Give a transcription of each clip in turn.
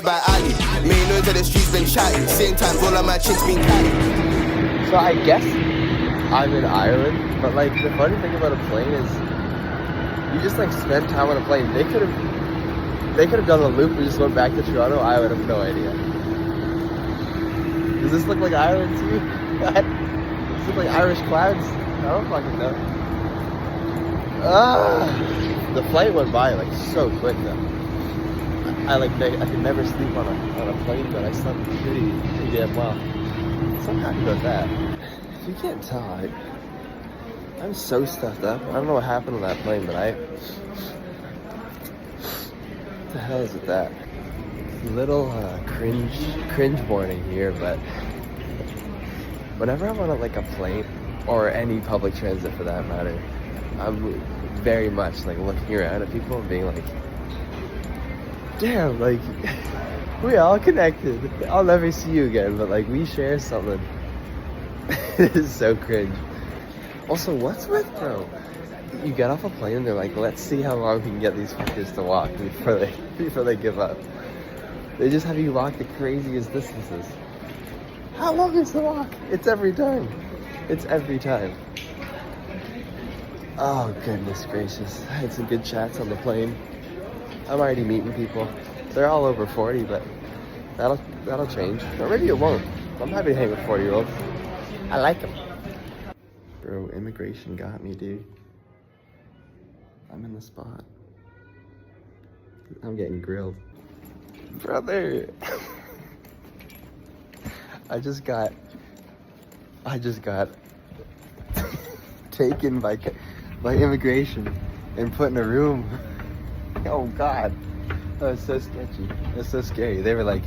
By Ali, main noise of the streets been chatting. Same time, all of my chicks been catty. So I guess I'm in Ireland, but like the funny thing about a plane is you just like spend time on a plane. They could have done a loop and just went back to Toronto. I would have no idea. Does this look like Ireland to you? Does this look like Irish clouds? I don't fucking know. The flight went by like so quick though. I could never sleep on a plane, but I slept pretty damn well. So I'm happy about that. If you can't tell, I'm so stuffed up. I don't know what happened on that plane, but what the hell is with that? Little cringe warning here, but whenever I'm on like a plane or any public transit for that matter, I'm very much like looking around at people and being like, damn, like, we all connected. I'll never see you again, but like, we share something. It is so cringe. Also, what's with, bro? You get off a plane and they're like, let's see how long we can get these fuckers to walk before they give up. They just have you walk the craziest distances. How long is the walk? It's every time. It's every time. Oh, goodness gracious. I had some good chats on the plane. I'm already meeting people. They're all over 40, but that'll change. Or maybe it won't. I'm happy to hang with 40-year-olds. I like them. Bro, immigration got me, dude. I'm in the spot. I'm getting grilled. Brother! I just got taken by immigration and put in a room. Oh God, that was so sketchy. That's so scary. They were like,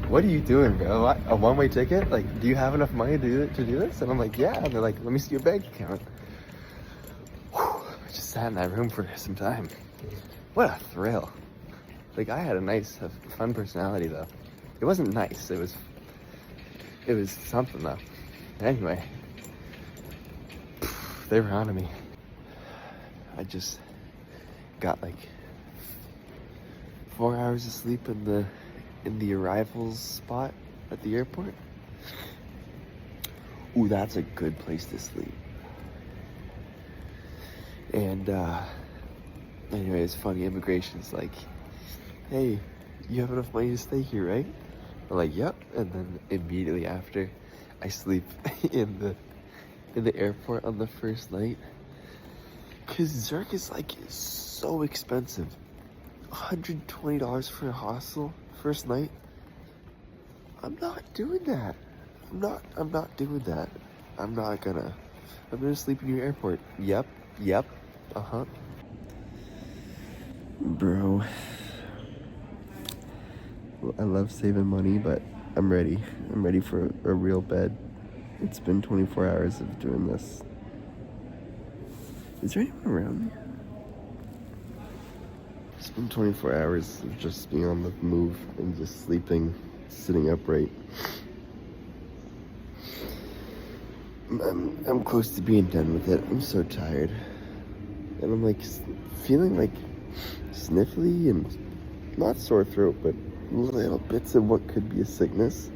"What are you doing, bro? What, a one-way ticket? Like, do you have enough money to do this?" And I'm like, "Yeah." And they're like, "Let me see your bank account." Whew, I just sat in that room for some time. What a thrill! Like, I had a nice, fun personality though. It wasn't nice. It was something though. Anyway, they were on to me. I just got like 4 hours of sleep in the arrivals spot at the airport. Ooh, that's a good place to sleep. And anyway, it's funny. Immigration's like, "Hey, you have enough money to stay here, right?" I'm like, "Yep." And then immediately after, I sleep in the airport on the first night. Cause Zurich is like so expensive. $120 for a hostel first night. I'm not doing that. I'm not doing that. I'm gonna sleep in your airport. Yep. Uh-huh. Bro. Well, I love saving money, but I'm ready. I'm ready for a real bed. It's been 24 hours of doing this. Is there anyone around me? It's been 24 hours of just being on the move and just sleeping, sitting upright. I'm close to being done with it. I'm so tired. And I'm like feeling like sniffly and not sore throat, but little bits of what could be a sickness.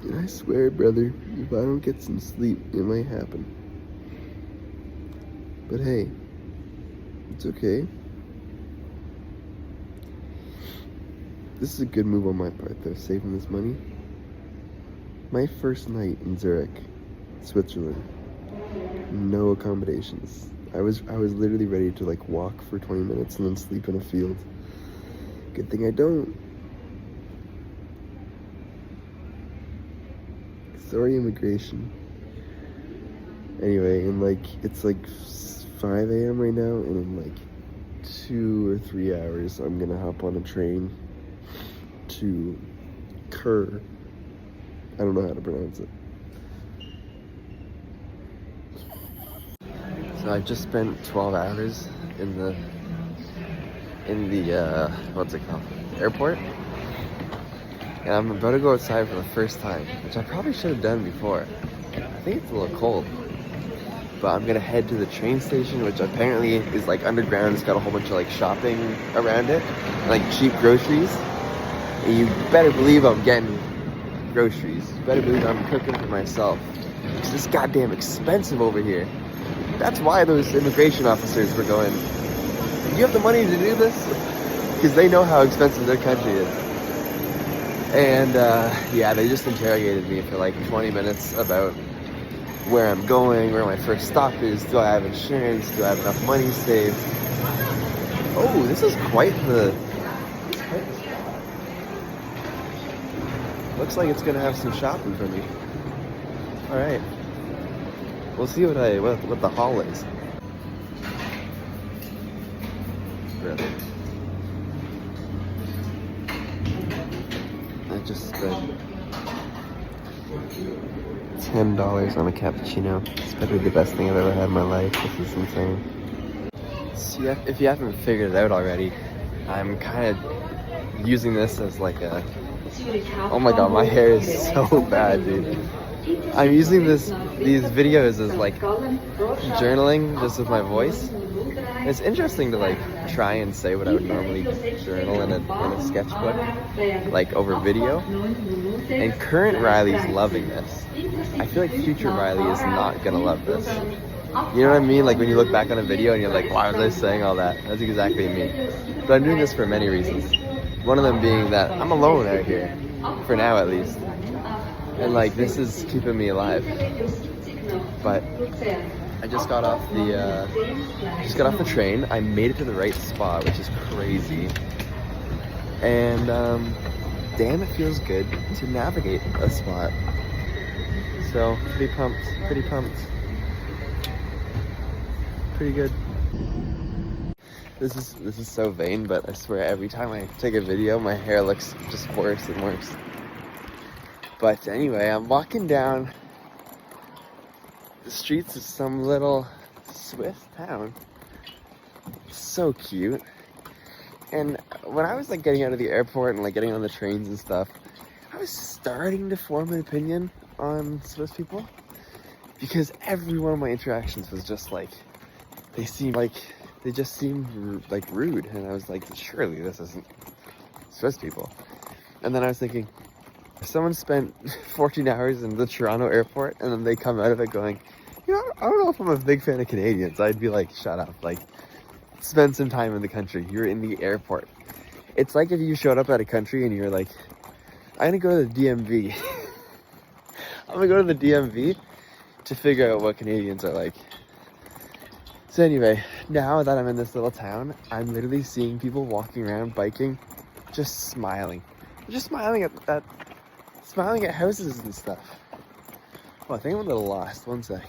And I swear, brother, if I don't get some sleep, it might happen. But hey, it's okay. This is a good move on my part, though, saving this money. My first night in Zurich, Switzerland, no accommodations. I was literally ready to like walk for 20 minutes and then sleep in a field. Good thing I don't. Sorry, immigration. Anyway, and like it's like 5 a.m. right now, and in like 2 or 3 hours, I'm gonna hop on a train to Kerr. I don't know how to pronounce it. So I just spent 12 hours in the what's it called? Airport. And I'm about to go outside for the first time, which I probably should have done before. I think it's a little cold. But I'm gonna head to the train station, which apparently is like underground. It's got a whole bunch of like shopping around it, like cheap groceries. And you better believe I'm getting groceries. You better believe I'm cooking for myself. Because it's goddamn expensive over here. That's why those immigration officers were going, do you have the money to do this? Because they know how expensive their country is. And yeah, they just interrogated me for like 20 minutes about where I'm going, where my first stop is, do I have insurance, do I have enough money saved? Oh, this is quite the... Looks like it's gonna have some shopping for me. All right, we'll see what the haul is. Really, I just spent $10 on a cappuccino. It's probably the best thing I've ever had in my life. This is insane. So yeah, if you haven't figured it out already, I'm kind of using this as like a... Oh my god, my hair is so bad, dude. I'm using these videos as like journaling just with my voice. It's interesting to like try and say what I would normally journal in a sketchbook, like over video. And current Riley's loving this. I feel like future Riley is not gonna love this. You know what I mean? Like when you look back on a video and you're like, why was I saying all that? That's exactly me. But I'm doing this for many reasons. One of them being that I'm alone out here, for now at least. And like this is keeping me alive. But I just got off the train. I made it to the right spot, which is crazy. And damn, it feels good to navigate a spot. So pretty pumped. Pretty good. This is so vain, but I swear every time I take a video, my hair looks just worse and worse. But anyway, I'm walking down the streets of some little Swiss town. It's so cute. And when I was like getting out of the airport and like getting on the trains and stuff, I was starting to form an opinion on Swiss people. Because every one of my interactions was just like, they just seemed like rude. And I was like, surely this isn't Swiss people. And then I was thinking, if someone spent 14 hours in the Toronto airport and then they come out of it going, you know, I don't know if I'm a big fan of Canadians, I'd be like, shut up. Like, spend some time in the country. You're in the airport. It's like if you showed up at a country and you're like, I'm gonna go to the DMV. I'm gonna go to the DMV to figure out what Canadians are like. So anyway, now that I'm in this little town, I'm literally seeing people walking around biking, just smiling. Just smiling at houses and stuff. Oh, I think I'm a little lost. One sec.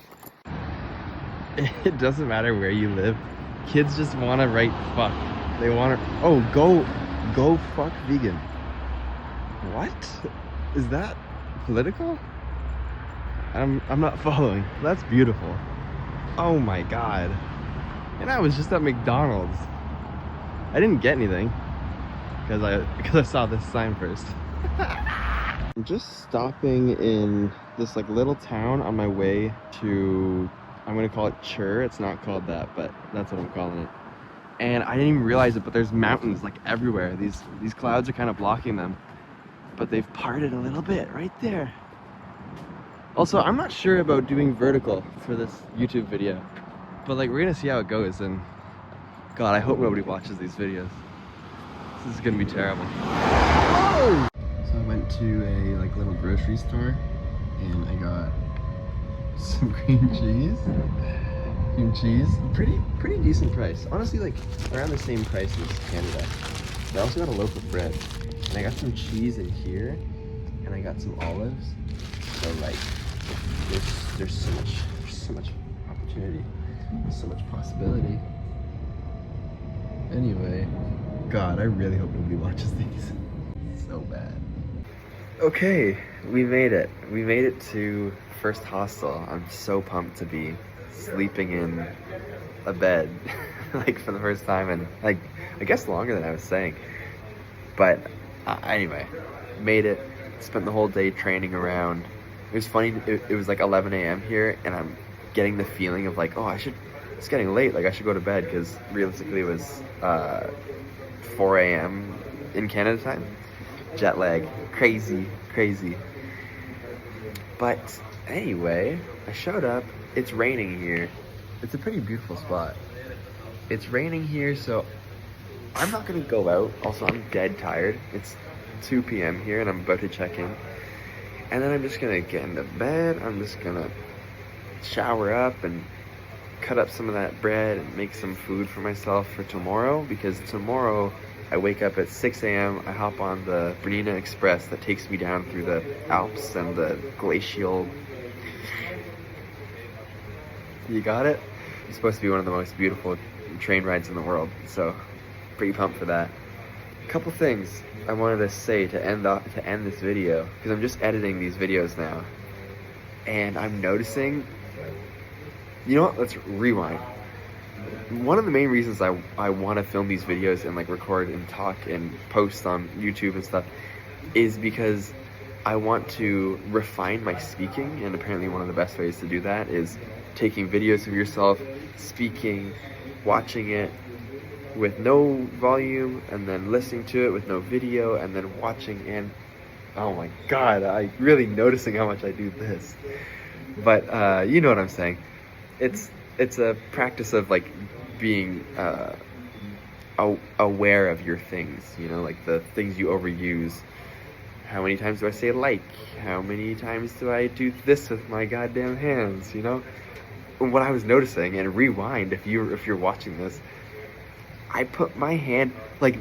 It doesn't matter where you live. Kids just want to write fuck. They want to... Oh, go fuck vegan. What? Is that political? I'm not following. That's beautiful. Oh my god. And I was just at McDonald's. I didn't get anything because I saw this sign first. I'm just stopping in this like little town on my way to, I'm gonna call it Chur. It's not called that, but that's what I'm calling it. And I didn't even realize it, but there's mountains like everywhere. These clouds are kind of blocking them, but they've parted a little bit right there. Also, I'm not sure about doing vertical for this YouTube video, but like we're gonna see how it goes. And God, I hope nobody watches these videos. This is gonna be terrible. Whoa! So I went to a like little grocery store and I got some cream cheese. Pretty decent price. Honestly, like around the same price as Canada. But I also got a loaf of bread. And I got some cheese in here and I got some olives. So like there's so much opportunity. There's so much possibility. Anyway, God, I really hope nobody watches these. So bad. Okay, we made it. We made it to first hostel. I'm so pumped to be sleeping in a bed like for the first time and like I guess longer than I was saying. But anyway, made it. Spent the whole day training around. It was funny, it was like 11 a.m. here and I'm getting the feeling of like, oh, it's getting late, like I should go to bed, because realistically it was 4 a.m. in Canada time. jet lag, crazy. But anyway, I showed up. It's raining here. It's a pretty beautiful spot. It's raining here, so I'm not gonna go out. Also, I'm dead tired. It's 2 p.m. here and I'm about to check in. And then I'm just gonna get into bed. I'm just gonna shower up and cut up some of that bread and make some food for myself for tomorrow, because tomorrow I wake up at 6 a.m. I hop on the Bernina Express that takes me down through the Alps and the glacial... You got it? It's supposed to be one of the most beautiful train rides in the world, so pretty pumped for that. A couple things I wanted to say to end this video, because I'm just editing these videos now, and I'm noticing... You know what? Let's rewind. One of the main reasons I want to film these videos and like record and talk and post on YouTube and stuff is because I want to refine my speaking, and apparently one of the best ways to do that is taking videos of yourself speaking, watching it with no volume, and then listening to it with no video, and then watching, and oh my god, I really noticing how much I do this. But you know what I'm saying. It's a practice of like being aware of your things, you know, like the things you overuse. How many times do I say like? How many times do I do this with my goddamn hands, you know? What I was noticing, and rewind if you're watching this, I put my hand, like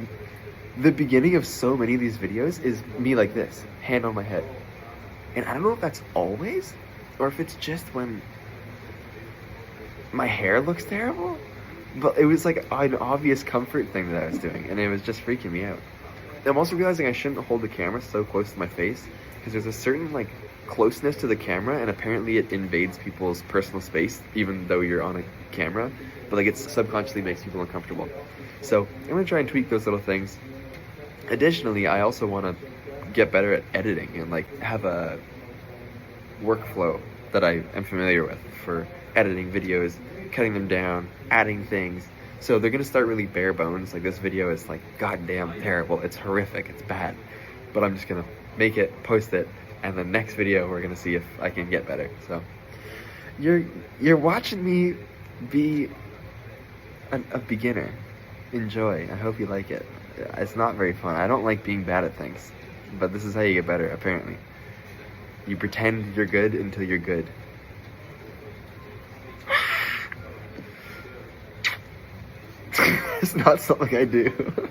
the beginning of so many of these videos is me like this, hand on my head. And I don't know if that's always, or if it's just when my hair looks terrible, but it was like an obvious comfort thing that I was doing, and it was just freaking me out. I'm also realizing I shouldn't hold the camera so close to my face, because there's a certain like closeness to the camera, and apparently it invades people's personal space even though you're on a camera, but like it subconsciously makes people uncomfortable. So I'm gonna try and tweak those little things. Additionally, I also want to get better at editing and like have a workflow that I am familiar with for editing videos, cutting them down, adding things. So they're gonna start really bare bones. Like this video is like goddamn terrible. It's horrific. It's bad. But I'm just gonna make it, post it, and the next video we're gonna see if I can get better. So you're watching me be a beginner. Enjoy. I hope you like it. It's not very fun. I don't like being bad at things, but this is how you get better, apparently. You pretend you're good until you're good. It's not something I do.